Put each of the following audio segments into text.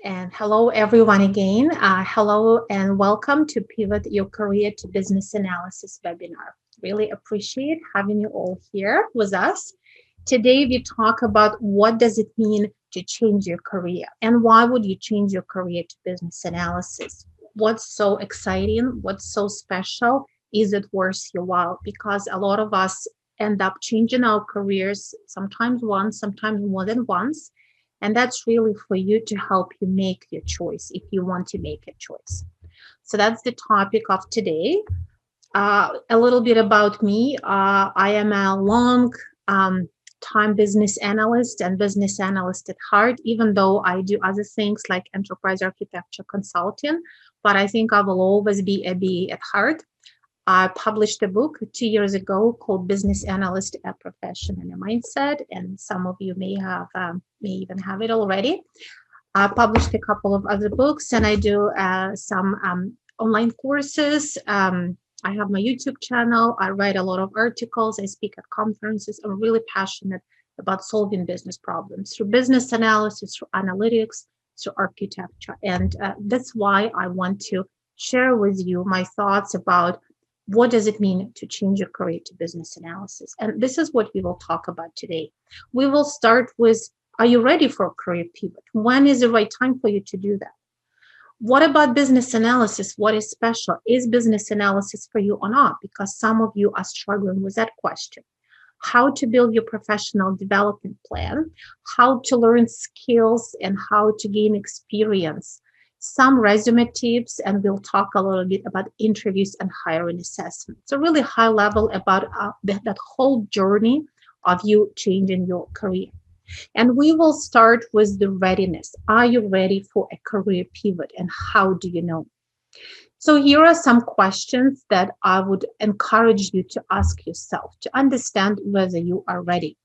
And hello, everyone, again. Hello, and welcome to Pivot Your Career to Business Analysis webinar. Really appreciate having you all here with us. Today, we talk about what does it mean to change your career and why would you change your career to business analysis? What's so exciting? What's so special? Is it worth your while? Because a lot of us end up changing our careers, sometimes once, sometimes more than once. And that's really for you to help you make your choice if you want to make a choice. So that's the topic of today. A little bit about me. I am a long time business analyst and business analyst at heart, even though I do other things like enterprise architecture consulting. But I think I will always be a BA at heart. I published a book 2 years ago called Business Analyst, a Profession and a Mindset, and some of you may even have it already. I published a couple of other books, and I do some online courses. I have my YouTube channel. I write a lot of articles. I speak at conferences. I'm really passionate about solving business problems through business analysis, through analytics, through architecture, and that's why I want to share with you my thoughts about what does it mean to change your career to business analysis? And this is what we will talk about today. We will start with, are you ready for a career pivot? When is the right time for you to do that? What about business analysis? What is special? Is business analysis for you or not? Because some of you are struggling with that question. How to build your professional development plan, how to learn skills and how to gain experience, some resume tips, and we'll talk a little bit about interviews and hiring assessment. So really high level about that whole journey of you changing your career. And we will start with the readiness. Are you ready for a career pivot and how do you know? So here are some questions that I would encourage you to ask yourself to understand whether you are ready.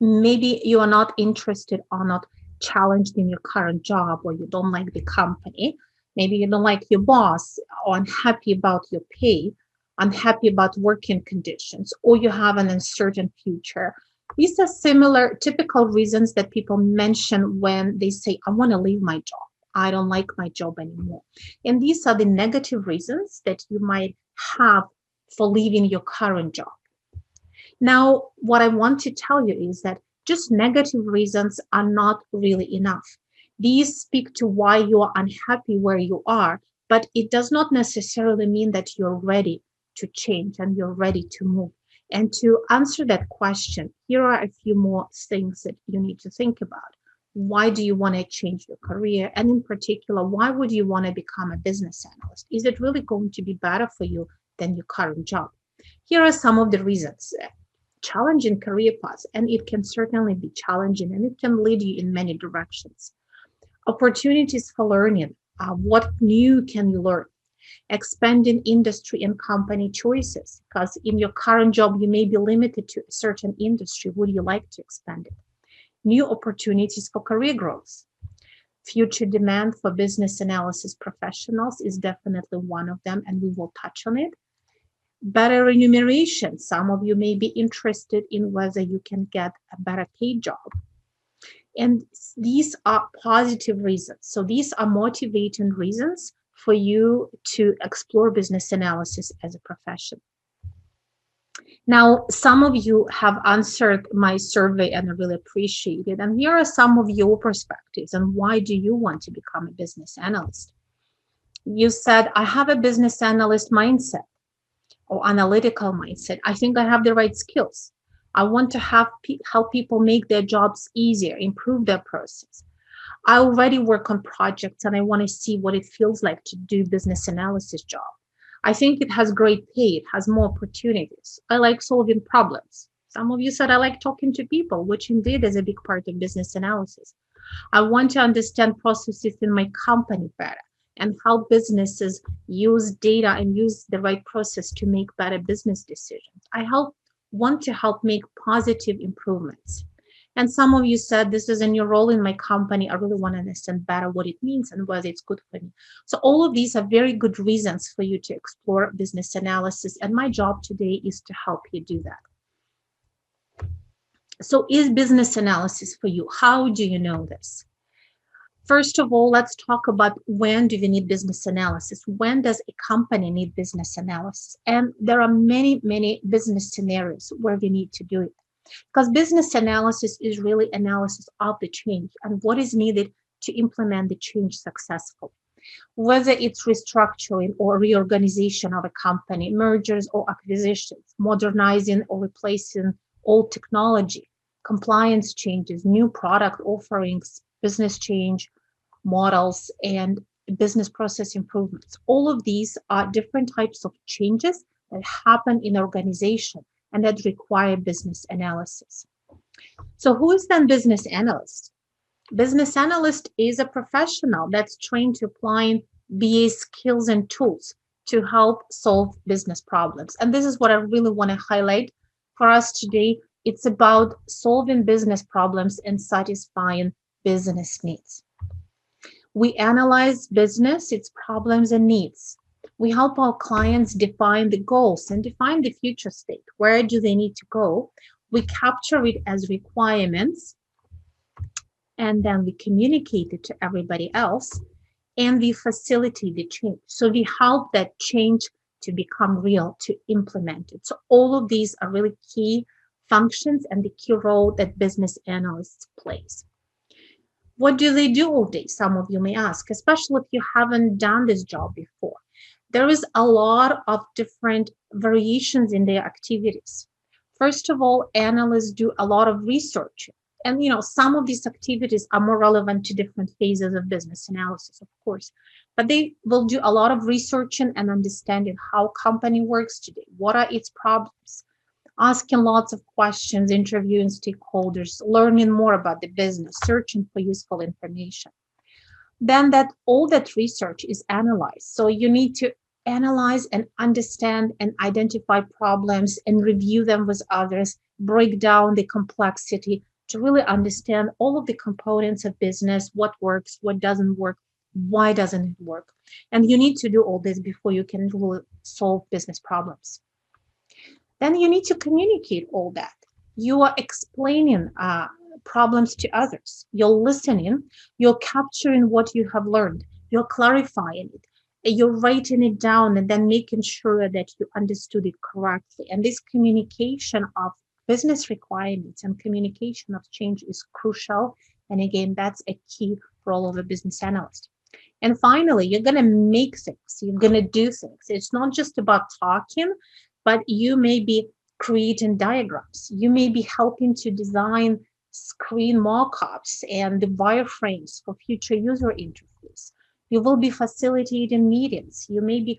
Maybe you are not interested or not challenged in your current job, or you don't like the company. Maybe you don't like your boss, or unhappy about your pay, unhappy about working conditions, or you have an uncertain future. These are similar, typical reasons that people mention when they say, I want to leave my job. I don't like my job anymore. And these are the negative reasons that you might have for leaving your current job. Now, what I want to tell you is that just negative reasons are not really enough. These speak to why you are unhappy where you are, but it does not necessarily mean that you're ready to change and you're ready to move. And to answer that question, here are a few more things that you need to think about. Why do you want to change your career? And in particular, why would you want to become a business analyst? Is it really going to be better for you than your current job? Here are some of the reasons. Challenging career path, and it can certainly be challenging and it can lead you in many directions. Opportunities for learning. What new can you learn? Expanding industry and company choices, because in your current job, you may be limited to a certain industry. Would you like to expand it? New opportunities for career growth. Future demand for business analysis professionals is definitely one of them, and we will touch on it. Better remuneration. Some of you may be interested in whether you can get a better paid job. And these are positive reasons. So these are motivating reasons for you to explore business analysis as a profession. Now, some of you have answered my survey and I really appreciate it. And here are some of your perspectives and why do you want to become a business analyst? You said, I have a business analyst mindset or analytical mindset. I think I have the right skills. I want to help people make their jobs easier, improve their process. I already work on projects and I want to see what it feels like to do business analysis job. I think it has great pay, it has more opportunities. I like solving problems. Some of you said I like talking to people, which indeed is a big part of business analysis. I want to understand processes in my company better and how businesses use data and use the right process to make better business decisions. I want to help make positive improvements. And some of you said, this is a new role in my company. I really want to understand better what it means and whether it's good for me. So all of these are very good reasons for you to explore business analysis. And my job today is to help you do that. So is business analysis for you? How do you know this? First of all, let's talk about when do we need business analysis? When does a company need business analysis? And there are many, many business scenarios where we need to do it. Because business analysis is really analysis of the change and what is needed to implement the change successfully. Whether it's restructuring or reorganization of a company, mergers or acquisitions, modernizing or replacing old technology, compliance changes, new product offerings, business change, models, and business process improvements. All of these are different types of changes that happen in organization and that require business analysis. So who is then business analyst? Business analyst is a professional that's trained to applying BA skills and tools to help solve business problems. And this is what I really want to highlight for us today. It's about solving business problems and satisfying business needs. We analyze business, its problems and needs. We help our clients define the goals and define the future state. Where do they need to go? We capture it as requirements and then we communicate it to everybody else and we facilitate the change. So we help that change to become real, to implement it. So all of these are really key functions and the key role that business analysts plays. What do they do all day? Some of you may ask, especially if you haven't done this job before. There is a lot of different variations in their activities. First of all, analysts do a lot of research. And some of these activities are more relevant to different phases of business analysis, of course. But they will do a lot of researching and understanding how company works today. What are its problems? Asking lots of questions, interviewing stakeholders, learning more about the business, searching for useful information. Then all that research is analyzed. So you need to analyze and understand and identify problems and review them with others, break down the complexity to really understand all of the components of business, what works, what doesn't work, why doesn't it work. And you need to do all this before you can really solve business problems. Then you need to communicate all that. You are explaining problems to others. You're listening, you're capturing what you have learned, you're clarifying it, you're writing it down and then making sure that you understood it correctly. And this communication of business requirements and communication of change is crucial. And again, that's a key role of a business analyst. And finally, you're going to make things, you're going to do things. It's not just about talking, but you may be creating diagrams. You may be helping to design screen mock-ups and the wireframes for future user interface. You will be facilitating meetings. You may be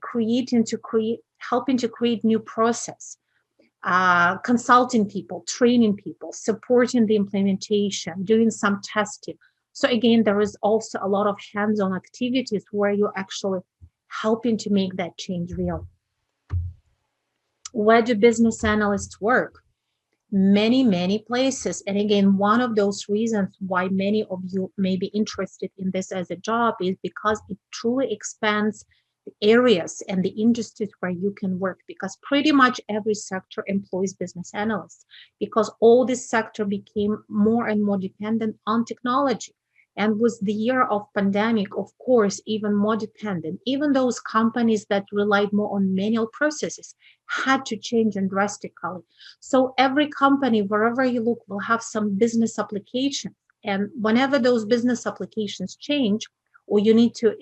helping to create new process, consulting people, training people, supporting the implementation, doing some testing. So again, there is also a lot of hands-on activities where you're actually helping to make that change real. Where do business analysts work? Many, many places. And again, one of those reasons why many of you may be interested in this as a job is because it truly expands the areas and the industries where you can work, because pretty much every sector employs business analysts, because all this sector became more and more dependent on technology. And with the year of pandemic, of course, even more dependent. Even those companies that relied more on manual processes had to change and drastically. So every company, wherever you look, will have some business application. And whenever those business applications change, or you need to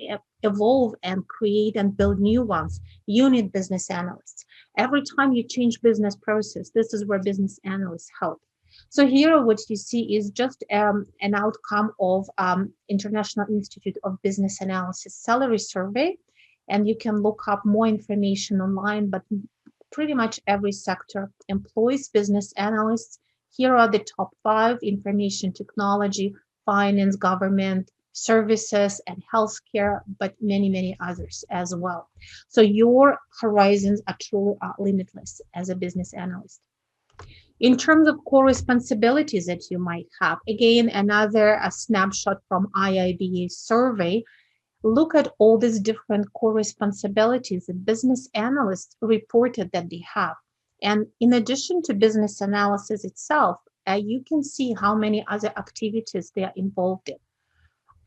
evolve and create and build new ones, you need business analysts. Every time you change business process, this is where business analysts help. So here what you see is just an outcome of International Institute of Business Analysis salary survey. And you can look up more information online, but pretty much every sector employs business analysts. Here are the top 5: information technology, finance, government, services, and healthcare, but many, many others as well. So your horizons are truly limitless as a business analyst. In terms of core responsibilities that you might have, again, another snapshot from IIBA survey, look at all these different core responsibilities that business analysts reported that they have. And in addition to business analysis itself, you can see how many other activities they are involved in.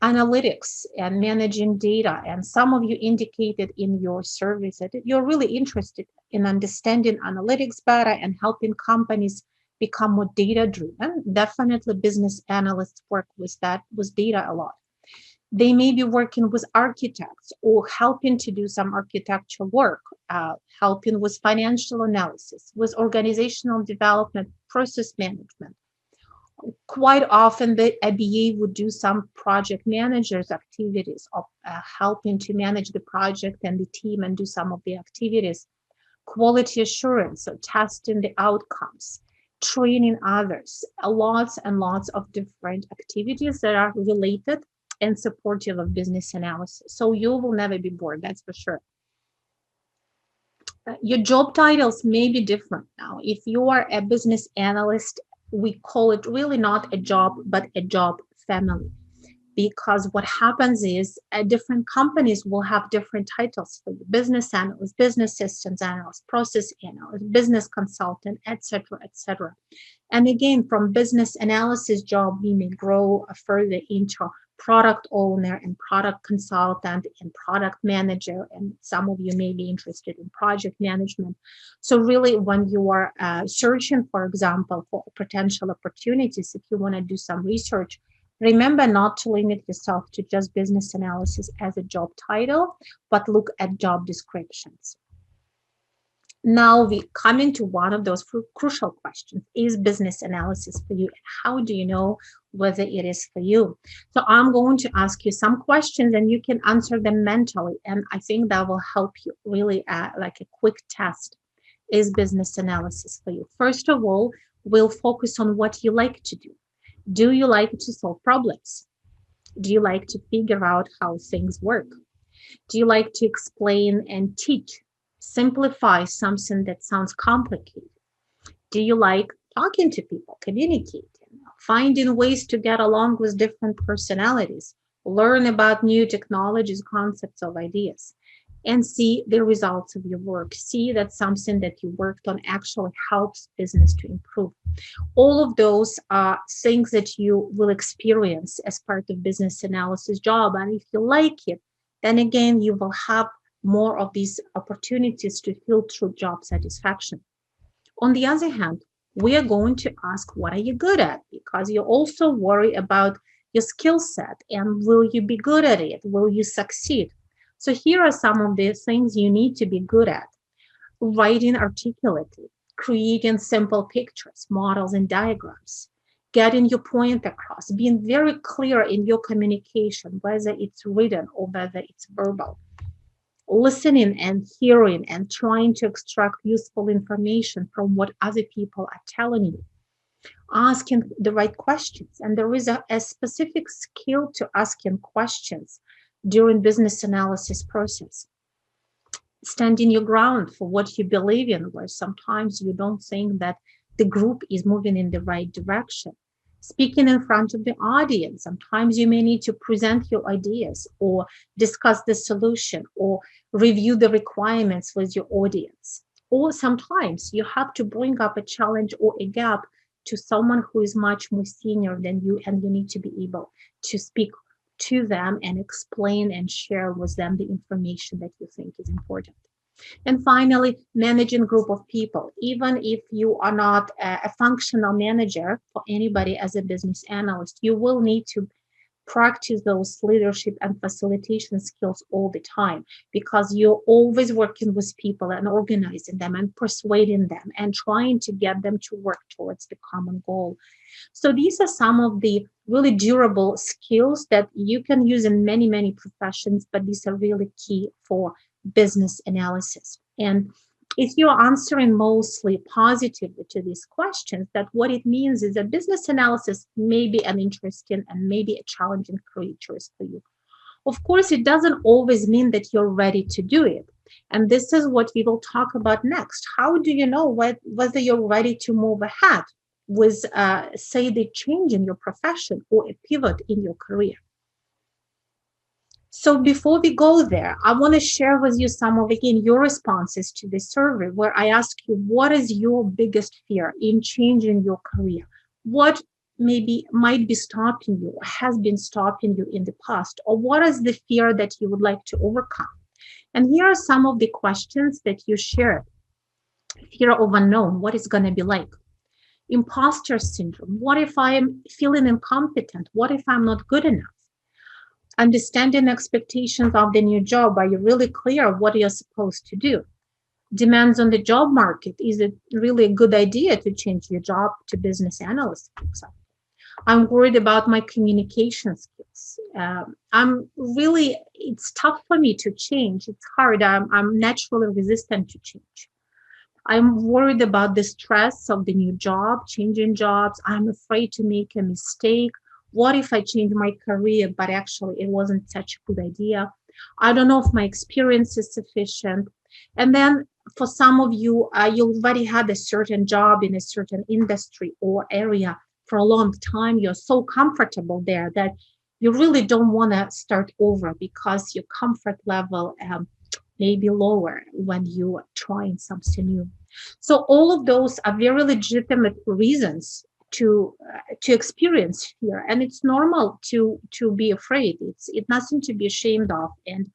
analytics and managing data. And some of you indicated in your surveys that you're really interested in understanding analytics better and helping companies become more data driven. Definitely business analysts work with that, with data a lot. They may be working with architects or helping to do some architecture work, helping with financial analysis, with organizational development, process management. Quite often, the ABA would do some project managers activities of helping to manage the project and the team and do some of the activities. Quality assurance, so testing the outcomes, training others, lots and lots of different activities that are related and supportive of business analysis. So you will never be bored, that's for sure. Your job titles may be different now. If you are a business analyst, we call it really not a job, but a job family. Because what happens is different companies will have different titles for you: business analyst, business systems analyst, process analyst, business consultant, etc., etc. And again, from business analysis job, we may grow further into product owner and product consultant and product manager. And some of you may be interested in project management. So really, when you are searching, for example, for potential opportunities, if you want to do some research, remember not to limit yourself to just business analysis as a job title, but look at job descriptions. Now we come into one of those crucial questions. Is business analysis for you? How do you know whether it is for you? So I'm going to ask you some questions and you can answer them mentally. And I think that will help you really like a quick test. Is business analysis for you? First of all, we'll focus on what you like to do. Do you like to solve problems? Do you like to figure out how things work? Do you like to explain and teach? Simplify something that sounds complicated? Do you like talking to people, communicating, finding ways to get along with different personalities, learn about new technologies, concepts, of ideas, and see the results of your work? See that something that you worked on actually helps business to improve. All of those are things that you will experience as part of business analysis job. And if you like it, then again, you will have more of these opportunities to filter job satisfaction. On the other hand, we are going to ask, what are you good at? Because you also worry about your skill set and will you be good at it? Will you succeed? So here are some of the things you need to be good at: writing articulately, creating simple pictures, models, and diagrams, getting your point across, being very clear in your communication, whether it's written or whether it's verbal, listening and hearing and trying to extract useful information from what other people are telling you, asking the right questions. And there is a specific skill to asking questions during business analysis process. Standing your ground for what you believe in, where sometimes you don't think that the group is moving in the right direction. Speaking in front of the audience, sometimes you may need to present your ideas or discuss the solution or review the requirements with your audience. Or sometimes you have to bring up a challenge or a gap to someone who is much more senior than you, and you need to be able to speak to them and explain and share with them the information that you think is important. And finally, managing group of people. Even if you are not a functional manager for anybody as a business analyst, you will need to practice those leadership and facilitation skills all the time, because you're always working with people and organizing them and persuading them and trying to get them to work towards the common goal. So these are some of the really durable skills that you can use in many, many professions, but these are really key for business analysis. And if you're answering mostly positively to these questions, that what it means is that business analysis may be an interesting and maybe a challenging career choice for you. Of course, it doesn't always mean that you're ready to do it. And this is what we will talk about next. How do you know whether you're ready to move ahead with, say, the change in your profession or a pivot in your career? So before we go there, I want to share with you some of, again, your responses to the survey, where I ask you, what is your biggest fear in changing your career? What maybe might be stopping you, has been stopping you in the past, or what is the fear that you would like to overcome? And here are some of the questions that you shared. Fear of unknown, what is going to be like? Imposter syndrome, what if I'm feeling incompetent? What if I'm not good enough? Understanding expectations of the new job, are you really clear what you're supposed to do? Demands on the job market, is it really a good idea to change your job to business analyst, for example? I'm worried about my communication skills. I'm really, it's tough for me to change. It's hard. I'm naturally resistant to change. I'm worried about the stress of the new job, changing jobs. I'm afraid to make a mistake. What if I change my career, but actually it wasn't such a good idea? I don't know if my experience is sufficient. And then for some of you, you already had a certain job in a certain industry or area for a long time. You're so comfortable there that you really don't want to start over because your comfort level may be lower when you are trying something new. So all of those are very legitimate reasons to experience fear, and it's normal to be afraid. It's nothing to be ashamed of. And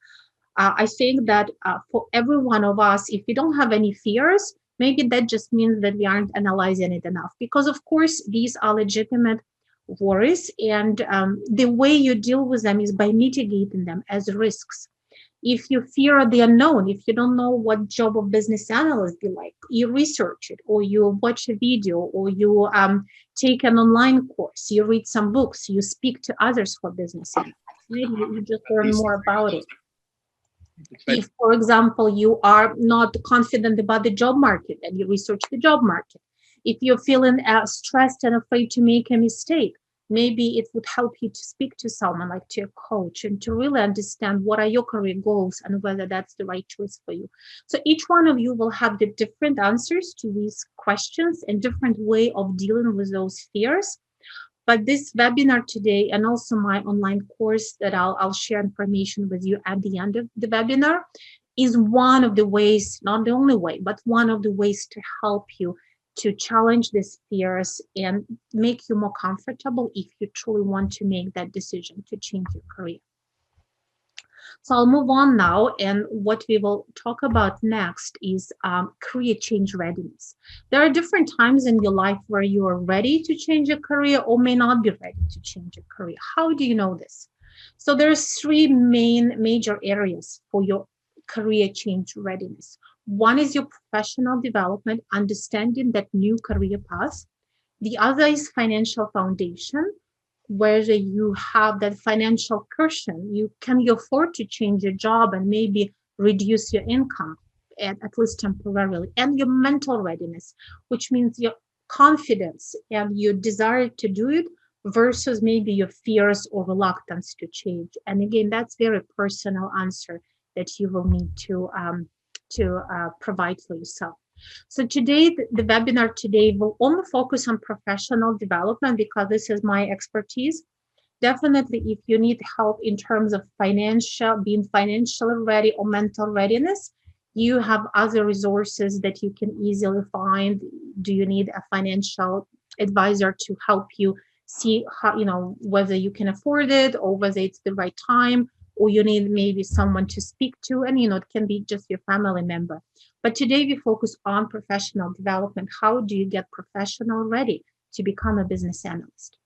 I think that for every one of us, if we don't have any fears, maybe that just means that we aren't analyzing it enough. Because of course, these are legitimate worries, and the way you deal with them is by mitigating them as risks. If you fear the unknown, if you don't know what job of business analyst be like, you research it, or you watch a video, or you take an online course, you read some books, you speak to others for business analysts, you just learn more about it. If, for example, you are not confident about the job market and you research the job market, if you're feeling stressed and afraid to make a mistake, maybe it would help you to speak to someone like to a coach and to really understand what are your career goals and whether that's the right choice for you. So each one of you will have the different answers to these questions and different way of dealing with those fears. But this webinar today, and also my online course that I'll share information with you at the end of the webinar, is one of the ways, not the only way, but one of the ways to help you to challenge these fears and make you more comfortable if you truly want to make that decision to change your career. So I'll move on now, and what we will talk about next is career change readiness. There are different times in your life where you are ready to change your career or may not be ready to change your career. How do you know this? So there's three major areas for your career change readiness. One is your professional development, understanding that new career path. The other is financial foundation, whether you have that financial cushion, can you afford to change your job and maybe reduce your income at least temporarily, and your mental readiness, which means your confidence and your desire to do it versus maybe your fears or reluctance to change. And again, that's very personal answer that you will need to provide for yourself. So today, the webinar today will only focus on professional development because this is my expertise. Definitely, if you need help in terms of being financially ready or mental readiness, you have other resources that you can easily find. Do you need a financial advisor to help you see how, whether you can afford it or whether it's the right time, or you need maybe someone to speak to, and it can be just your family member. But today we focus on professional development. How do you get professional ready to become a business analyst?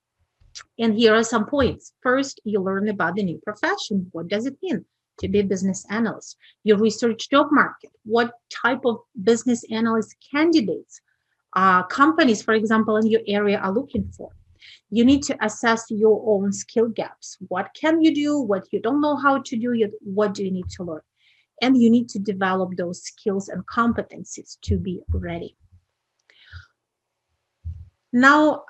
And here are some points. First, you learn about the new profession. What does it mean to be a business analyst? You research job market. What type of business analyst candidates, companies, for example, in your area are looking for? You need to assess your own skill gaps. What can you do? What you don't know how to do? What do you need to learn? And you need to develop those skills and competencies to be ready. Now,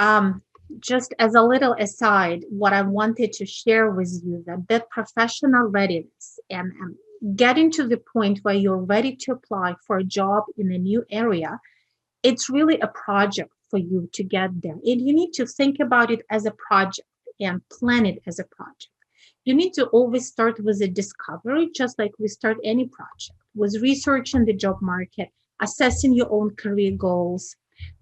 just as a little aside, what I wanted to share with you that professional readiness and getting to the point where you're ready to apply for a job in a new area, it's really a project for you to get there. And you need to think about it as a project and plan it as a project. You need to always start with a discovery, just like we start any project, with researching the job market, assessing your own career goals,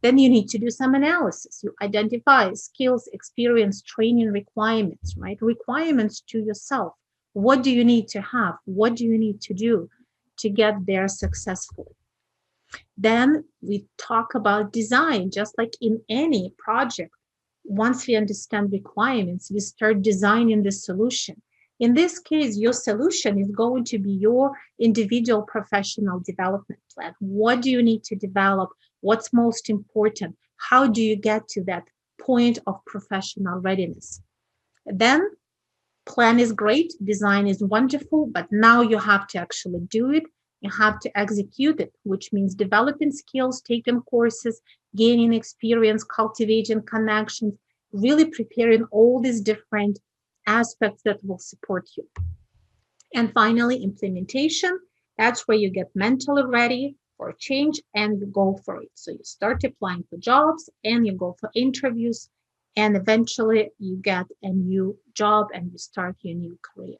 Then you need to do some analysis. You identify skills, experience, training requirements, right? Requirements to yourself. What do you need to have? What do you need to do to get there successfully? Then we talk about design, just like in any project. Once we understand requirements, we start designing the solution. In this case, your solution is going to be your individual professional development plan. What do you need to develop? What's most important? How do you get to that point of professional readiness? Then plan is great, design is wonderful, but now you have to actually do it. You have to execute it, which means developing skills, taking courses, gaining experience, cultivating connections, really preparing all these different aspects that will support you. And finally, implementation. That's where you get mentally ready for change and you go for it. So you start applying for jobs and you go for interviews, and eventually you get a new job and you start your new career.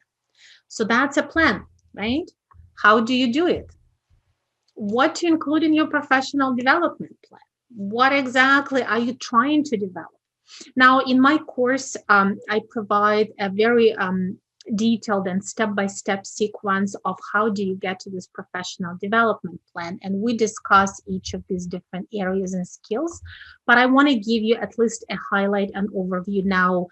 So that's a plan, right? How do you do it? What to include in your professional development plan? What exactly are you trying to develop? Now, in my course, I provide a very detailed and step-by-step sequence of how do you get to this professional development plan. And we discuss each of these different areas and skills. But I want to give you at least a highlight and overview now.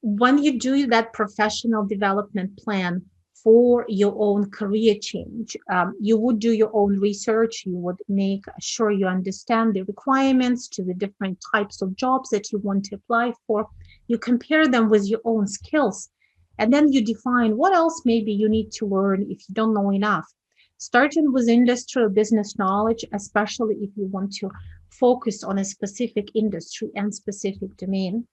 When you do that professional development plan for your own career change, you would do your own research. You would make sure you understand the requirements to the different types of jobs that you want to apply for. You compare them with your own skills, and then you define what else maybe you need to learn if you don't know enough. Starting with industry or business knowledge, especially if you want to focus on a specific industry and specific domain.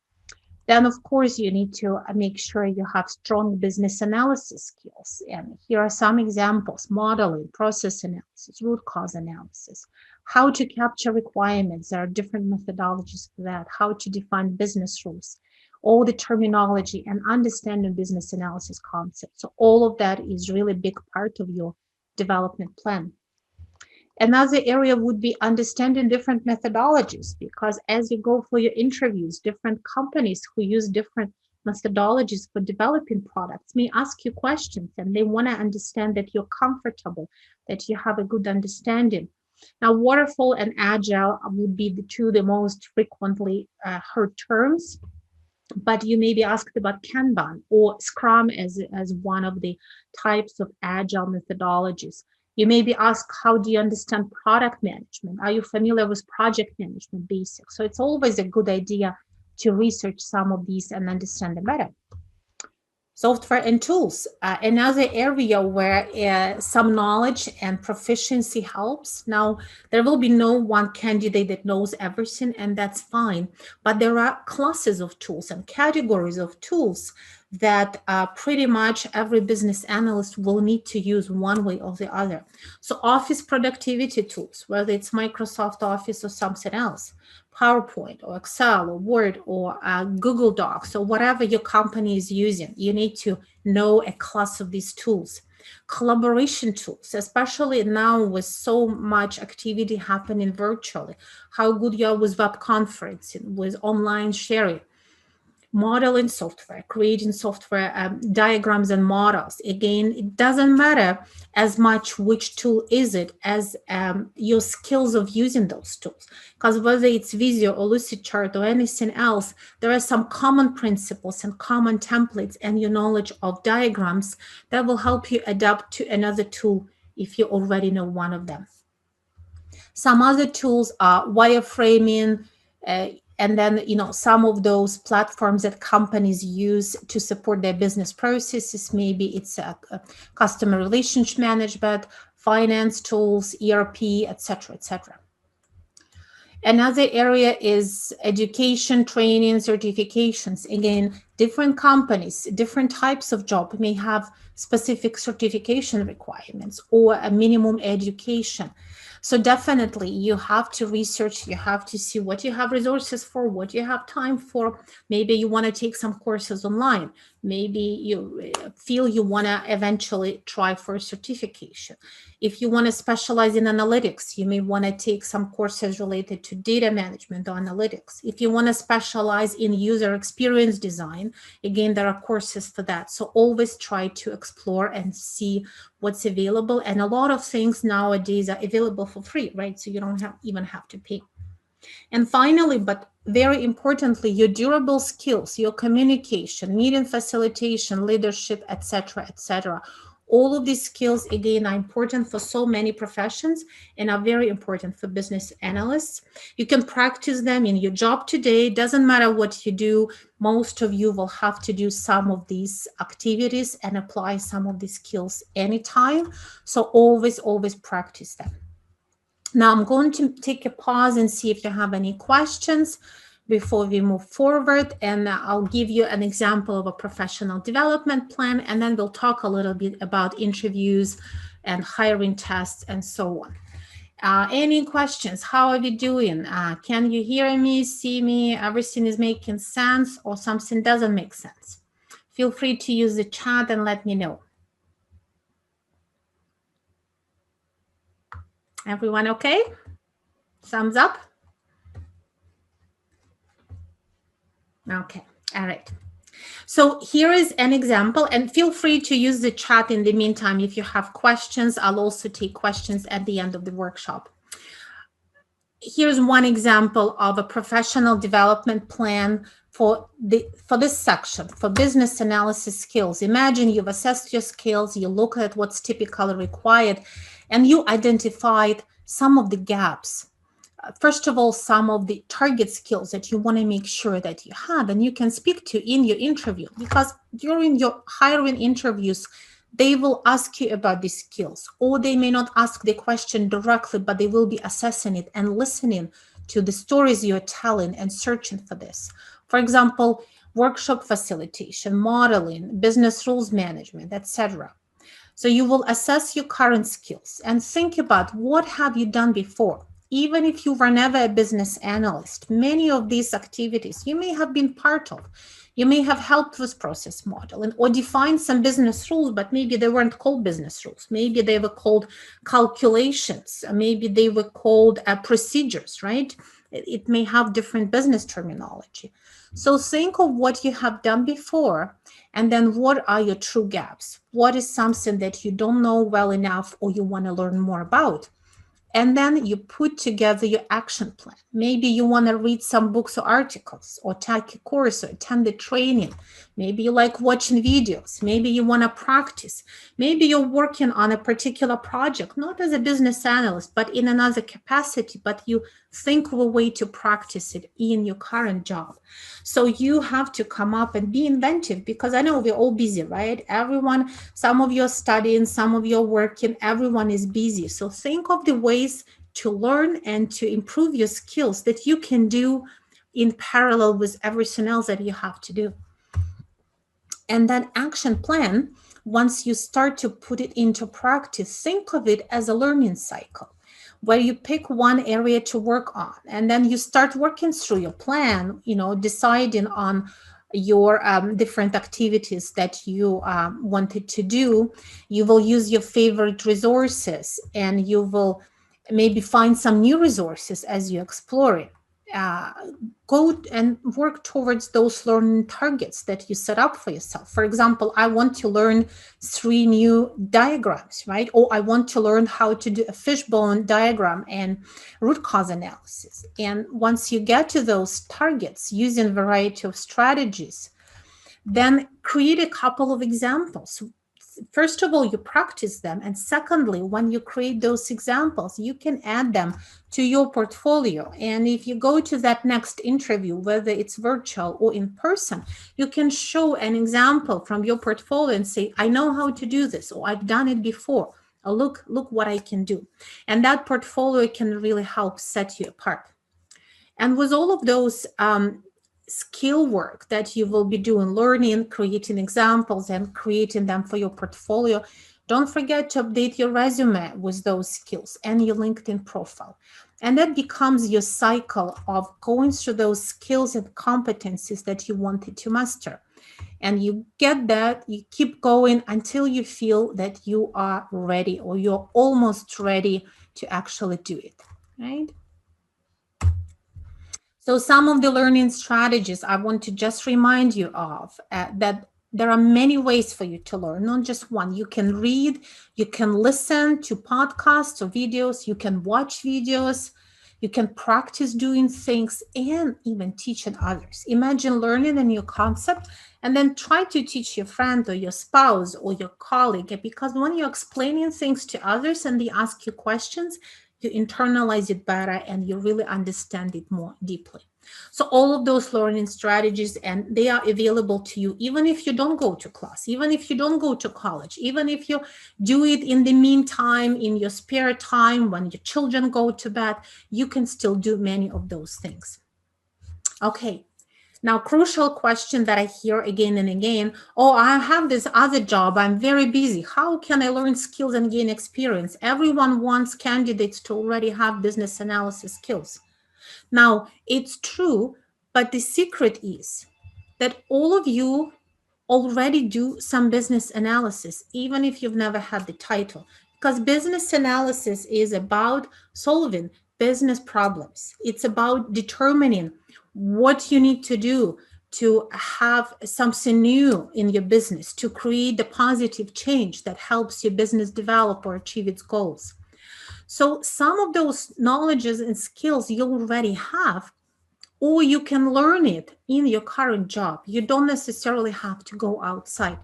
Then, of course, you need to make sure you have strong business analysis skills. And here are some examples: modeling, process analysis, root cause analysis, how to capture requirements. There are different methodologies for that, how to define business rules, all the terminology and understanding business analysis concepts. So all of that is really a big part of your development plan. Another area would be understanding different methodologies, because as you go for your interviews, different companies who use different methodologies for developing products may ask you questions, and they want to understand that you're comfortable, that you have a good understanding. Now, waterfall and agile would be the most frequently heard terms, but you may be asked about Kanban or Scrum as one of the types of agile methodologies. You may be asked, how do you understand product management? Are you familiar with project management basics? So it's always a good idea to research some of these and understand them better. Software and tools, another area where some knowledge and proficiency helps. Now, there will be no one candidate that knows everything, and that's fine. But there are classes of tools and categories of tools that pretty much every business analyst will need to use one way or the other. So office productivity tools, whether it's Microsoft Office or something else, PowerPoint or Excel or Word or Google Docs or whatever your company is using, you need to know a class of these tools. Collaboration tools, especially now with so much activity happening virtually, how good you are with web conferencing, with online sharing. Modeling software, creating software diagrams and models. Again, it doesn't matter as much which tool is it as your skills of using those tools. Because whether it's Visio or Lucidchart or anything else, there are some common principles and common templates and your knowledge of diagrams that will help you adapt to another tool if you already know one of them. Some other tools are wireframing, and then, some of those platforms that companies use to support their business processes. Maybe it's a customer relationship management, finance tools, ERP, etc., etc. Another area is education, training, certifications. Again, Different companies, different types of job may have specific certification requirements or a minimum education. So definitely you have to research, you have to see what you have resources for, what you have time for. Maybe you want to take some courses online. Maybe you feel you want to eventually try for a certification. If you want to specialize in analytics, you may want to take some courses related to data management or analytics. If you want to specialize in user experience design, again, there are courses for that. So always try to explore and see what's available. And a lot of things nowadays are available for free, right? So you don't even have to pay. And finally, but very importantly, your durable skills, your communication, meeting facilitation, leadership, etc., etc. All of these skills, again, are important for so many professions and are very important for business analysts. You can practice them in your job today. Doesn't matter what you do. Most of you will have to do some of these activities and apply some of these skills anytime. So always, always practice them. Now I'm going to take a pause and see if you have any questions before we move forward, and I'll give you an example of a professional development plan, and then we'll talk a little bit about interviews and hiring tests and so on. Any questions? How are we doing? Can you hear me, see me? Everything is making sense or something doesn't make sense? Feel free to use the chat and let me know. Everyone okay? Thumbs up? Okay, all right. So here is an example, and feel free to use the chat in the meantime if you have questions. I'll also take questions at the end of the workshop. Here's one example of a professional development plan for this section, for business analysis skills. Imagine you've assessed your skills, you look at what's typically required, and you identified some of the gaps. First of all, some of the target skills that you want to make sure that you have and you can speak to in your interview, because during your hiring interviews, they will ask you about these skills, or they may not ask the question directly, but they will be assessing it and listening to the stories you're telling and searching for this. For example, workshop facilitation, modeling, business rules management, etc. So you will assess your current skills and think about what have you done before. Even if you were never a business analyst, many of these activities you may have been part of. You may have helped with process modeling or defined some business rules, but maybe they weren't called business rules. Maybe they were called calculations. Maybe they were called procedures, right? It may have different business terminology. So think of what you have done before, and then what are your true gaps? What is something that you don't know well enough or you want to learn more about? And then you put together your action plan. Maybe you want to read some books or articles or take a course or attend the training. Maybe you like watching videos. Maybe you want to practice. Maybe you're working on a particular project, not as a business analyst, but in another capacity, but you think of a way to practice it in your current job. So you have to come up and be inventive, because I know we're all busy, right? Everyone, some of you are studying, some of you are working, everyone is busy. So think of the ways to learn and to improve your skills that you can do in parallel with everything else that you have to do. And that action plan, once you start to put it into practice, think of it as a learning cycle where you pick one area to work on, and then you start working through your plan, deciding on your different activities that you wanted to do. You will use your favorite resources, and you will maybe find some new resources as you explore it. Go and work towards those learning targets that you set up for yourself. For example, I want to learn 3 new diagrams, right? Or I want to learn how to do a fishbone diagram and root cause analysis. And once you get to those targets using a variety of strategies, then create a couple of examples. First of all, you practice them. And secondly, when you create those examples, you can add them to your portfolio. And if you go to that next interview, whether it's virtual or in person, you can show an example from your portfolio and say, I know how to do this, or I've done it before. Or look what I can do. And that portfolio can really help set you apart. And with all of those skill work that you will be doing, learning, creating examples and creating them for your portfolio, don't forget to update your resume with those skills and your LinkedIn profile. And that becomes your cycle of going through those skills and competencies that you wanted to master. And you get that, you keep going until you feel that you are ready or you're almost ready to actually do it, right? So some of the learning strategies I want to just remind you of, that there are many ways for you to learn, not just one. You can read, you can listen to podcasts or videos, you can watch videos, you can practice doing things and even teaching others. Imagine learning a new concept and then try to teach your friend or your spouse or your colleague, because when you're explaining things to others and they ask you questions, you internalize it better and you really understand it more deeply. So all of those learning strategies, and they are available to you even if you don't go to class, even if you don't go to college, even if you do it in the meantime, in your spare time, when your children go to bed, you can still do many of those things. Okay. Now, crucial question that I hear again and again, oh, I have this other job, I'm very busy. How can I learn skills and gain experience? Everyone wants candidates to already have business analysis skills. Now, it's true, but the secret is that all of you already do some business analysis, even if you've never had the title, because business analysis is about solving business problems. It's about determining what you need to do to have something new in your business, to create the positive change that helps your business develop or achieve its goals. So some of those knowledges and skills you already have, or you can learn it in your current job. You don't necessarily have to go outside.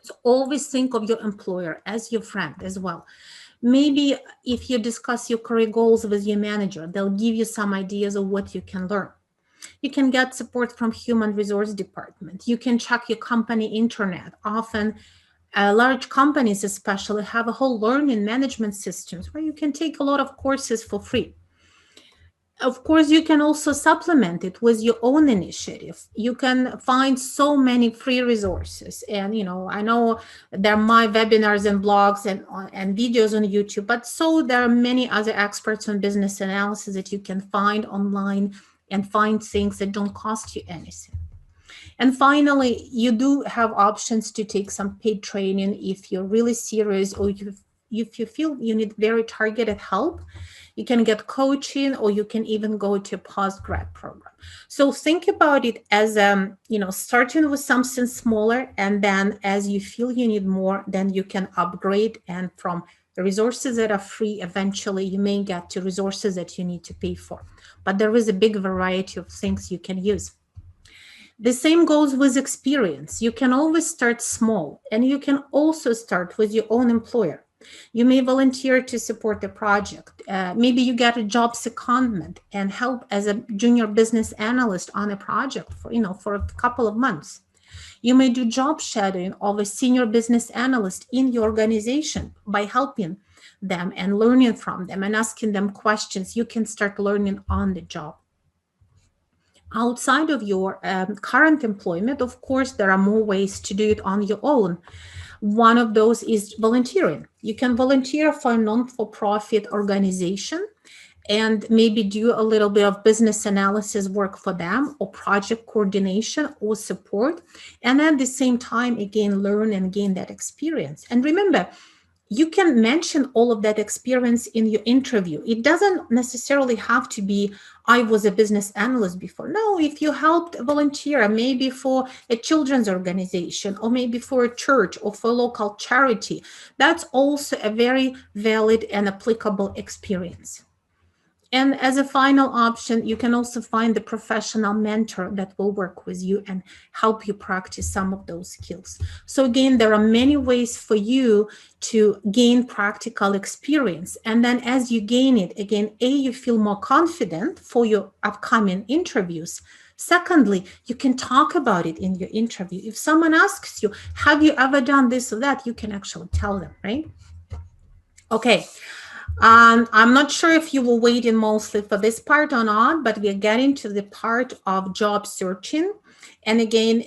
So always think of your employer as your friend as well. Maybe if you discuss your career goals with your manager, they'll give you some ideas of what you can learn. You can get support from human resource department. You can check your company internet. Often large companies especially have a whole learning management systems where you can take a lot of courses for free. Of course, you can also supplement it with your own initiative. You can find so many free resources. And, I know there are my webinars and blogs and videos on YouTube, but so there are many other experts on business analysis that you can find online and find things that don't cost you anything. And finally, you do have options to take some paid training if you're really serious, or if you feel you need very targeted help. You can get coaching, or you can even go to a postgrad program. So think about it as, starting with something smaller, and then as you feel you need more, then you can upgrade. And from the resources that are free, eventually you may get to resources that you need to pay for. But there is a big variety of things you can use. The same goes with experience. You can always start small, and you can also start with your own employer. You may volunteer to support a project. Maybe you get a job secondment and help as a junior business analyst on a project for a couple of months. You may do job shadowing of a senior business analyst in your organization by helping them and learning from them and asking them questions. You can start learning on the job. Outside of your current employment, of course, there are more ways to do it on your own. One of those is volunteering. You can volunteer for a non-for-profit organization and maybe do a little bit of business analysis work for them, or project coordination or support. And at the same time, again, learn and gain that experience. And remember, you can mention all of that experience in your interview. It doesn't necessarily have to be, I was a business analyst before. No, if you helped volunteer, maybe for a children's organization, or maybe for a church, or for a local charity, that's also a very valid and applicable experience. And as a final option, you can also find a professional mentor that will work with you and help you practice some of those skills. So again, there are many ways for you to gain practical experience. And then as you gain it, again, you feel more confident for your upcoming interviews. Secondly, you can talk about it in your interview. If someone asks you, have you ever done this or that, you can actually tell them, right? Okay. I'm not sure if you will wait in mostly for this part or not, but we're getting to the part of job searching. And again,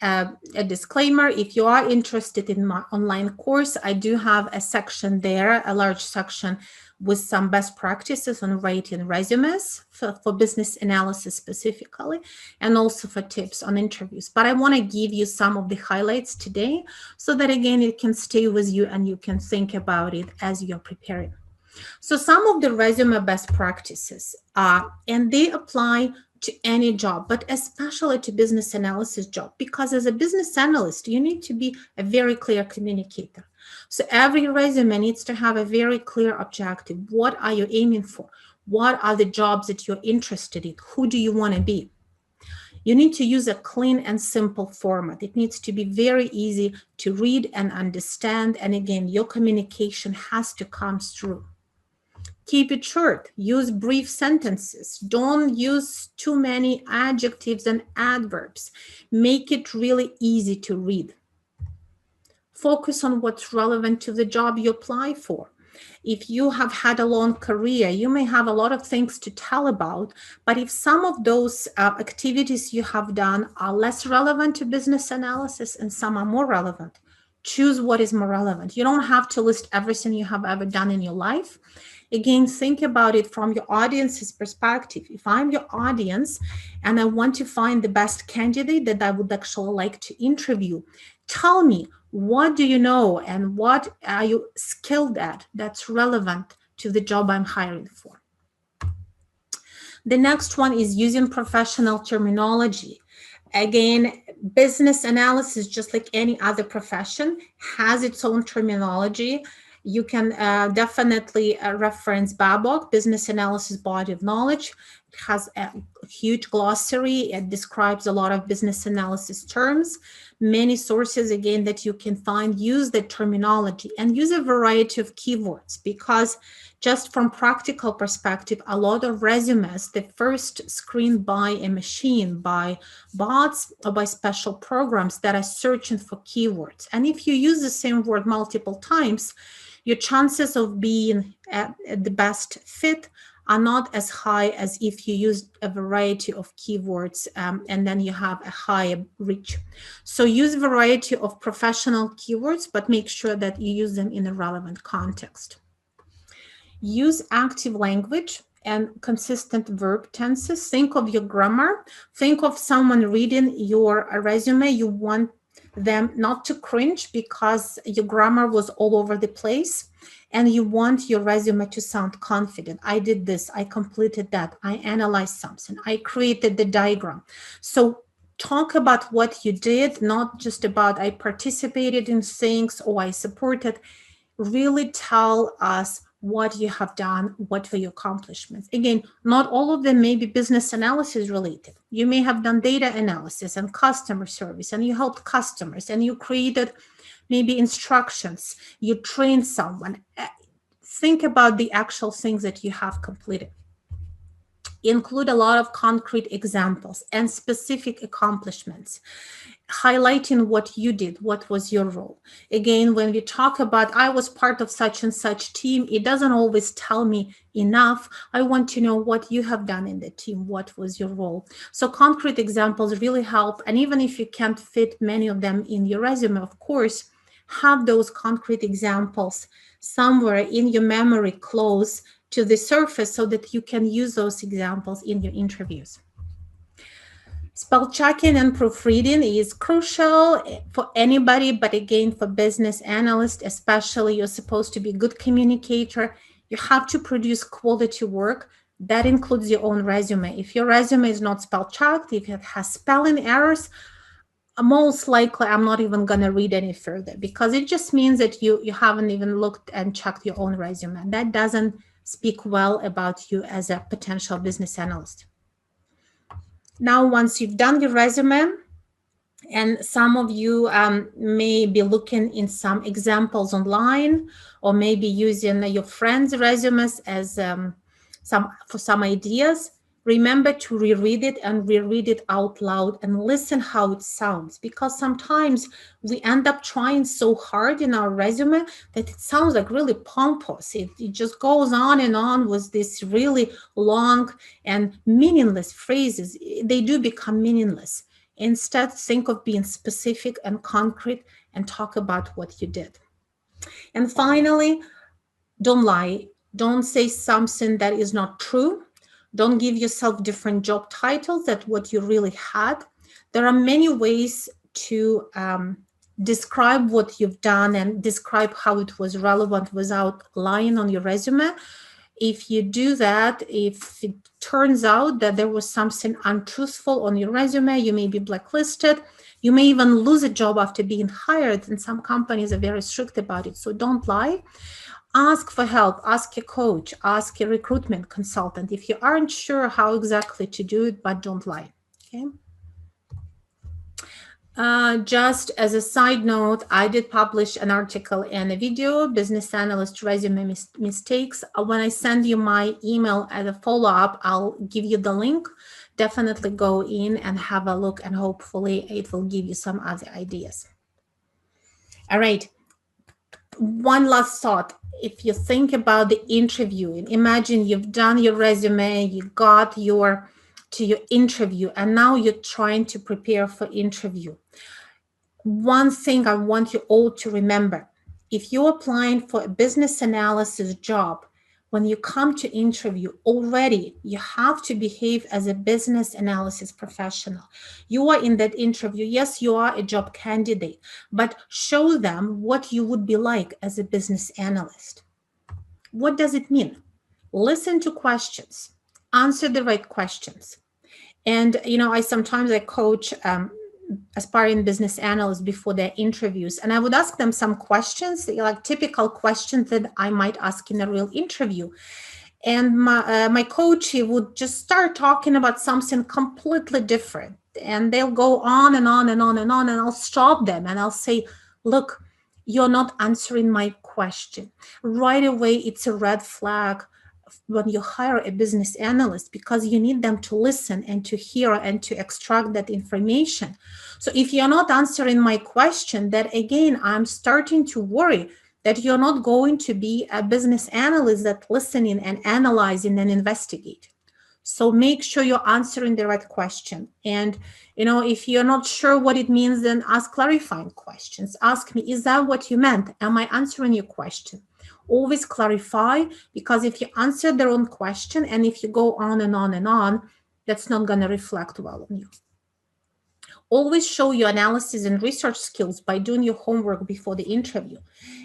a disclaimer, if you are interested in my online course, I do have a section there, a large section with some best practices on writing resumes for business analysis specifically, and also for tips on interviews. But I want to give you some of the highlights today so that again, it can stay with you and you can think about it as you're preparing. So some of the resume best practices are, and they apply to any job, but especially to business analysis job, because as a business analyst, you need to be a very clear communicator. So every resume needs to have a very clear objective. What are you aiming for? What are the jobs that you're interested in? Who do you want to be? You need to use a clean and simple format. It needs to be very easy to read and understand. And again, your communication has to come through. Keep it short. Use brief sentences. Don't use too many adjectives and adverbs. Make it really easy to read. Focus on what's relevant to the job you apply for. If you have had a long career, you may have a lot of things to tell about, but if some of those activities you have done are less relevant to business analysis and some are more relevant, choose what is more relevant. You don't have to list everything you have ever done in your life. Again, think about it from your audience's perspective. If I'm your audience and I want to find the best candidate that I would actually like to interview, tell me, what do you know and what are you skilled at that's relevant to the job I'm hiring for? The next one is using professional terminology. Again, business analysis, just like any other profession, has its own terminology. You can definitely reference BABOK, Business Analysis Body of Knowledge. It has a huge glossary. It describes a lot of business analysis terms. Many sources, again, that you can find use the terminology and use a variety of keywords, because just from practical perspective, a lot of resumes, the first screened by a machine, by bots, or by special programs that are searching for keywords. And if you use the same word multiple times, your chances of being at the best fit are not as high as if you use a variety of keywords and then you have a higher reach. So use a variety of professional keywords, but make sure that you use them in a relevant context. Use active language and consistent verb tenses. Think of your grammar. Think of someone reading your resume. You want them not to cringe because your grammar was all over the place, and you want your resume to sound confident. I did this, I completed that, I analyzed something, I created the diagram. So talk about what you did, not just about I participated in things or I supported. Really tell us what you have done, what were your accomplishments. Again, not all of them may be business analysis related. You may have done data analysis and customer service, and you helped customers, and you created maybe instructions, you trained someone. Think about the actual things that you have completed. Include a lot of concrete examples and specific accomplishments, highlighting what you did, what was your role. Again, when we talk about I was part of such and such team, it doesn't always tell me enough. I want to know what you have done in the team, what was your role. So concrete examples really help. And even if you can't fit many of them in your resume, of course, have those concrete examples somewhere in your memory close to the surface so that you can use those examples in your interviews. Spell checking and proofreading is crucial for anybody, but again, for business analysts, especially, you're supposed to be a good communicator. You have to produce quality work. That includes your own resume. If your resume is not spell checked, if it has spelling errors, most likely I'm not even going to read any further, because it just means that you haven't even looked and checked your own resume. That doesn't speak well about you as a potential business analyst. Now, once you've done your resume, and some of you may be looking in some examples online, or maybe using your friends' resumes as for some ideas, Remember to reread it and reread it out loud and listen how it sounds, because sometimes we end up trying so hard in our resume that it sounds like really pompous. It just goes on and on with this really long and meaningless phrases. They do become meaningless. Instead, think of being specific and concrete and talk about what you did. And finally, don't lie. Don't say something that is not true. Don't give yourself different job titles than what you really had. There are many ways to describe what you've done and describe how it was relevant without lying on your resume. If you do that, if it turns out that there was something untruthful on your resume, you may be blacklisted. You may even lose a job after being hired, and some companies are very strict about it. So don't lie. Ask for help, ask a coach, ask a recruitment consultant if you aren't sure how exactly to do it, but don't lie, okay? Just as a side note, I did publish an article and a video, Business Analyst Resume Mistakes. When I send you my email as a follow-up, I'll give you the link. Definitely go in and have a look, and hopefully it will give you some other ideas. All right. One last thought. If you think about the interview, imagine you've done your resume, you got to your interview, and now you're trying to prepare for interview. One thing I want you all to remember: if you're applying for a business analysis job, when you come to interview, already you have to behave as a business analysis professional. You are in that interview. Yes, you are a job candidate, but show them what you would be like as a business analyst. What does it mean? Listen to questions, answer the right questions. And, I sometimes coach aspiring business analysts before their interviews, and I would ask them some questions, like typical questions that I might ask in a real interview. And my coach, he would just start talking about something completely different, and they'll go on and on and on and on, and I'll stop them and I'll say, look, you're not answering my question. Right away, it's a red flag when you hire a business analyst, because you need them to listen and to hear and to extract that information. So if you're not answering my question, that again, I'm starting to worry that you're not going to be a business analyst that's listening and analyzing and investigating. So make sure you're answering the right question. And, if you're not sure what it means, then ask clarifying questions. Ask me, is that what you meant? Am I answering your question? Always clarify, because if you answer the wrong question and if you go on and on and on, that's not going to reflect well on you. Always show your analysis and research skills by doing your homework before the interview.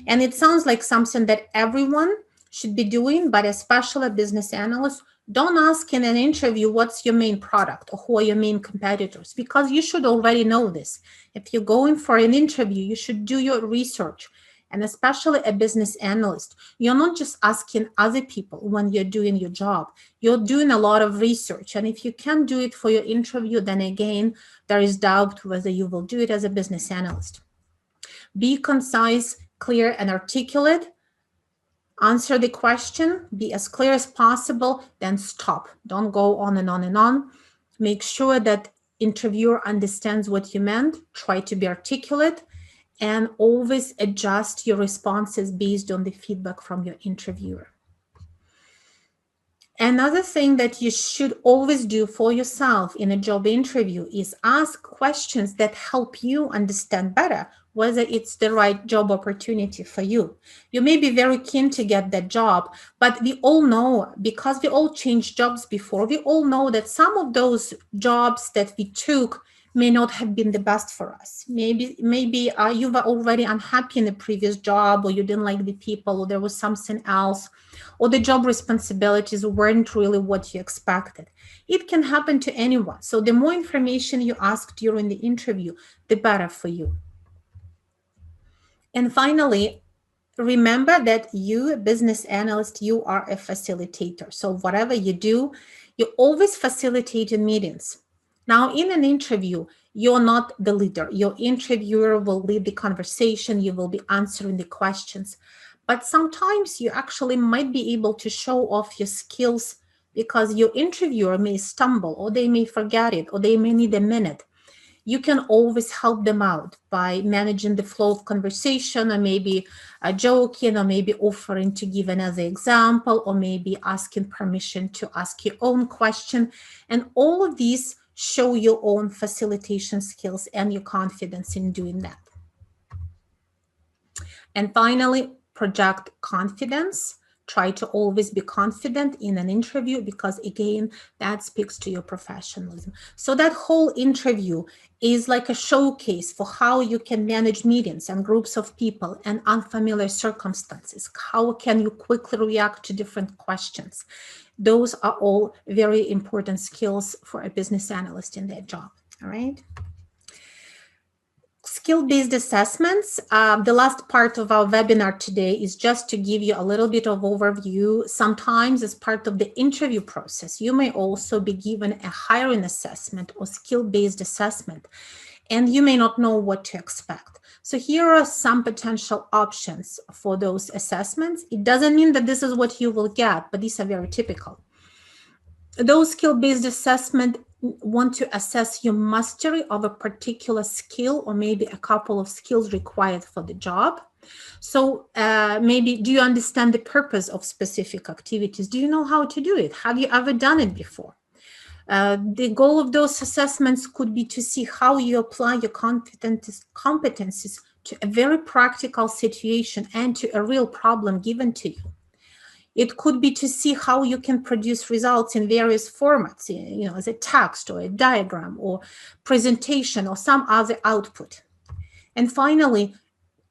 And it sounds like something that everyone should be doing, but especially business analysts. Don't ask in an interview what's your main product or who are your main competitors, because you should already know this. If you're going for an interview, you should do your research. And especially a business analyst, you're not just asking other people when you're doing your job. You're doing a lot of research. And if you can't do it for your interview, then again, there is doubt whether you will do it as a business analyst. Be concise, clear, and articulate. Answer the question, be as clear as possible, then stop. Don't go on and on and on. Make sure that interviewer understands what you meant. Try to be articulate, and always adjust your responses based on the feedback from your interviewer. Another thing that you should always do for yourself in a job interview is ask questions that help you understand better whether it's the right job opportunity for you. You may be very keen to get that job, but we all know, because we all changed jobs before, we all know that some of those jobs that we took may not have been the best for us. Maybe you were already unhappy in the previous job, or you didn't like the people, or there was something else, or the job responsibilities weren't really what you expected. It can happen to anyone. So the more information you ask during the interview, the better for you. And finally, remember that you, a business analyst, you are a facilitator. So whatever you do, you always facilitate in meetings. Now, in an interview, you're not the leader. Your interviewer will lead the conversation. You will be answering the questions. But sometimes you actually might be able to show off your skills because your interviewer may stumble, or they may forget it, or they may need a minute. You can always help them out by managing the flow of conversation, or maybe joking, or maybe offering to give another example, or maybe asking permission to ask your own question. And all of these show your own facilitation skills and your confidence in doing that. And finally, project confidence. Try to always be confident in an interview, because again, that speaks to your professionalism. So that whole interview is like a showcase for how you can manage meetings and groups of people and unfamiliar circumstances. How can you quickly react to different questions? Those are all very important skills for a business analyst in their job. All right. Skill-based assessments. The last part of our webinar today is just to give you a little bit of overview. Sometimes as part of the interview process, you may also be given a hiring assessment or skill-based assessment, and you may not know what to expect. So here are some potential options for those assessments. It doesn't mean that this is what you will get, but these are very typical. Those skill-based assessment want to assess your mastery of a particular skill, or maybe a couple of skills required for the job. So maybe, do you understand the purpose of specific activities? Do you know how to do it? Have you ever done it before? The goal of those assessments could be to see how you apply your competencies to a very practical situation and to a real problem given to you. It could be to see how you can produce results in various formats, as a text or a diagram or presentation or some other output. And finally,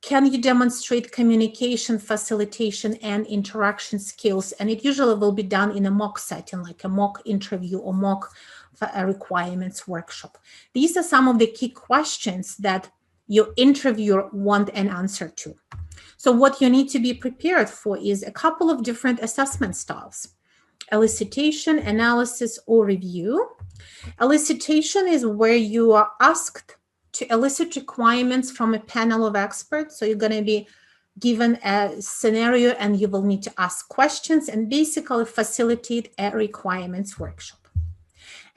can you demonstrate communication, facilitation, and interaction skills? And it usually will be done in a mock setting, like a mock interview or mock requirements workshop. These are some of the key questions that your interviewer want an answer to. So what you need to be prepared for is a couple of different assessment styles: elicitation, analysis, or review. Elicitation is where you are asked to elicit requirements from a panel of experts. So you're going to be given a scenario and you will need to ask questions and basically facilitate a requirements workshop.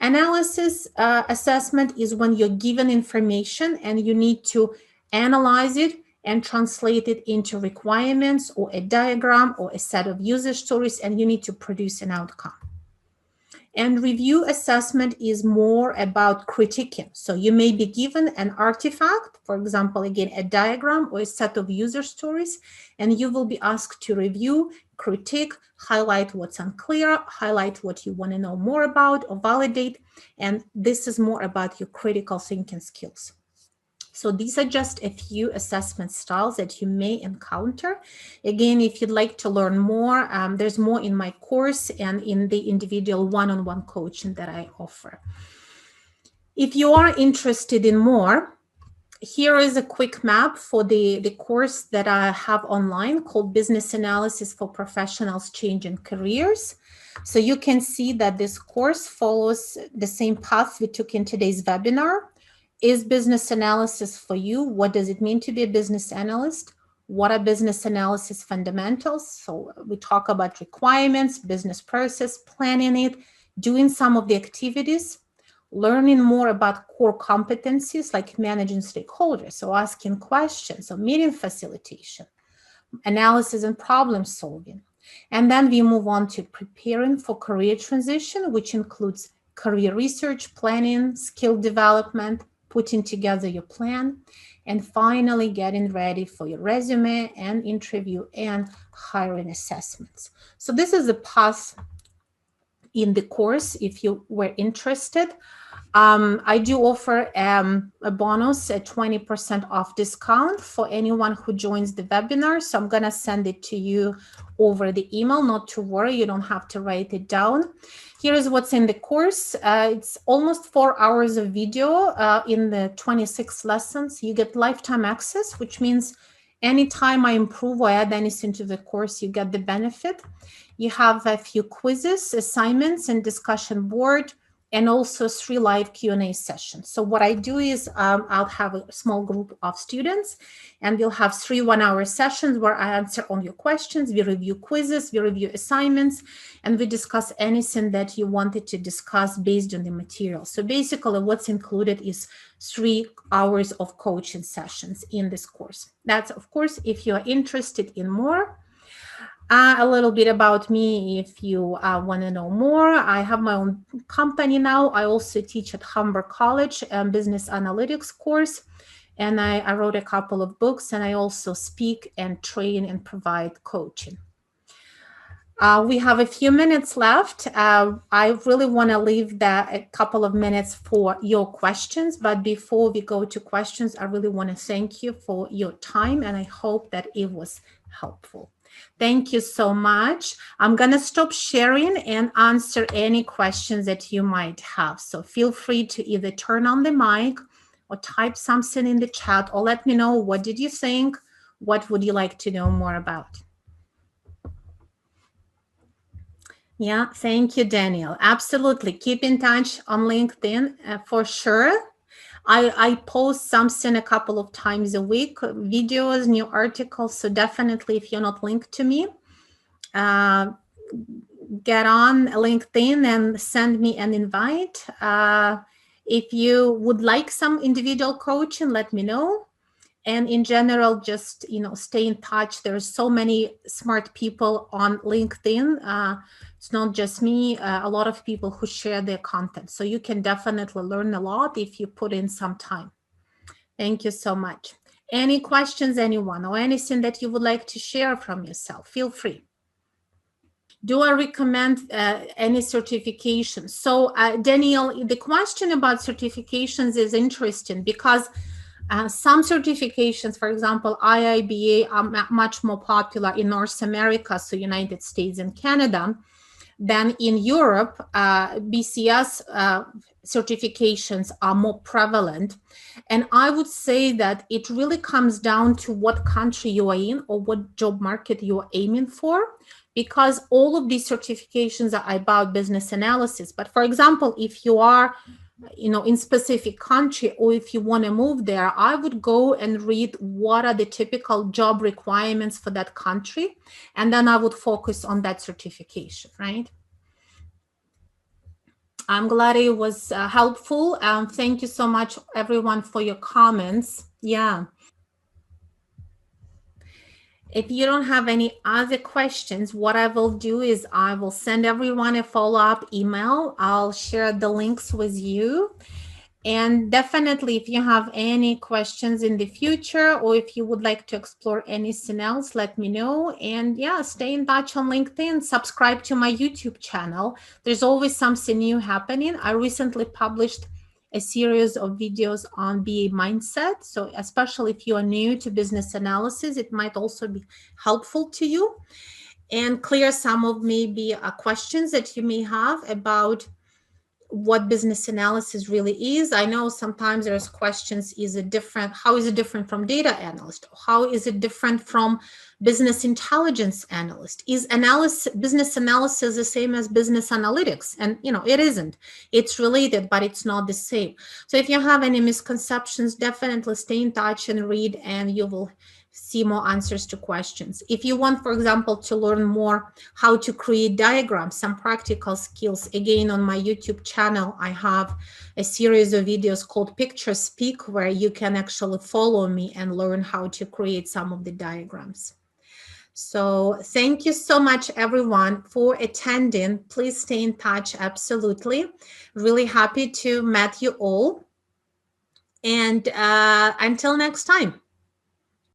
Analysis assessment is when you're given information and you need to analyze it and translate it into requirements or a diagram or a set of user stories, and you need to produce an outcome. And review assessment is more about critiquing. So you may be given an artifact, for example, again, a diagram or a set of user stories, and you will be asked to review, critique, highlight what's unclear, highlight what you want to know more about or validate. And this is more about your critical thinking skills. So these are just a few assessment styles that you may encounter. Again, if you'd like to learn more, there's more in my course and in the individual one-on-one coaching that I offer. If you are interested in more, here is a quick map for the course that I have online called Business Analysis for Professionals Changing Careers. So you can see that this course follows the same path we took in today's webinar. Is business analysis for you? What does it mean to be a business analyst? What are business analysis fundamentals? So we talk about requirements, business process, planning it, doing some of the activities, learning more about core competencies like managing stakeholders, so asking questions, so meeting facilitation, analysis and problem solving. And then we move on to preparing for career transition, which includes career research, planning, skill development, putting together your plan, and finally getting ready for your resume and interview and hiring assessments. So this is the path in the course if you were interested. I do offer a bonus, a 20% off discount for anyone who joins the webinar. So I'm going to send it to you over the email. Not to worry, you don't have to write it down. Here is what's in the course. It's almost 4 hours of video in the 26 lessons. You get lifetime access, which means anytime I improve or add anything to the course, you get the benefit. You have a few quizzes, assignments, and discussion board, and also 3 live Q&A sessions. So what I do is I'll have a small group of students, and we'll have 3 one-hour sessions where I answer all your questions. We review quizzes, we review assignments, and we discuss anything that you wanted to discuss based on the material. So basically what's included is 3 hours of coaching sessions in this course. That's, of course, if you're interested in more. A little bit about me, if you want to know more. I have my own company now. I also teach at Humber College business analytics course, and I wrote a couple of books, and I also speak and train and provide coaching. We have a few minutes left. I really want to leave a couple of minutes for your questions, but before we go to questions, I really want to thank you for your time, and I hope that it was helpful. Thank you so much. I'm going to stop sharing and answer any questions that you might have. So feel free to either turn on the mic or type something in the chat, or let me know, what did you think? What would you like to know more about? Yeah, thank you, Daniel. Absolutely. Keep in touch on LinkedIn for sure. I post something a couple of times a week, videos, new articles. So definitely, if you're not linked to me, get on LinkedIn and send me an invite. If you would like some individual coaching, let me know. And in general, just, stay in touch. There's so many smart people on LinkedIn. It's not just me, a lot of people who share their content. So you can definitely learn a lot if you put in some time. Thank you so much. Any questions, anyone, or anything that you would like to share from yourself, feel free. Do I recommend any certifications? So Daniel, the question about certifications is interesting because some certifications, for example, IIBA, are much more popular in North America, so United States and Canada, than in Europe. BCS certifications are more prevalent. And I would say that it really comes down to what country you are in or what job market you are aiming for, because all of these certifications are about business analysis. But for example, if you are in specific country, or if you want to move there, I would go and read what are the typical job requirements for that country, and then I would focus on that certification, right? I'm glad it was helpful. Thank you so much, everyone, for your comments. Yeah. If you don't have any other questions, what I will do is I will send everyone a follow-up email. I'll share the links with you. And definitely, if you have any questions in the future, or if you would like to explore anything else, let me know. And yeah, stay in touch on LinkedIn, subscribe to my YouTube channel. There's always something new happening. I recently published a series of videos on BA mindset. So especially if you are new to business analysis, it might also be helpful to you and clear some of maybe questions that you may have about what business analysis really is. I know sometimes there's questions, how is it different from data analyst? How is it different from business intelligence analyst? Is business analysis the same as business analytics? And it isn't. It's related, but it's not the same. So if you have any misconceptions, definitely stay in touch and read, and you will see more answers to questions. If you want, for example, to learn more how to create diagrams, some practical skills, again, on my YouTube channel, I have a series of videos called Picture Speak, where you can actually follow me and learn how to create some of the diagrams. So thank you so much, everyone, for attending. Please stay in touch. Absolutely. Really happy to meet you all. And until next time.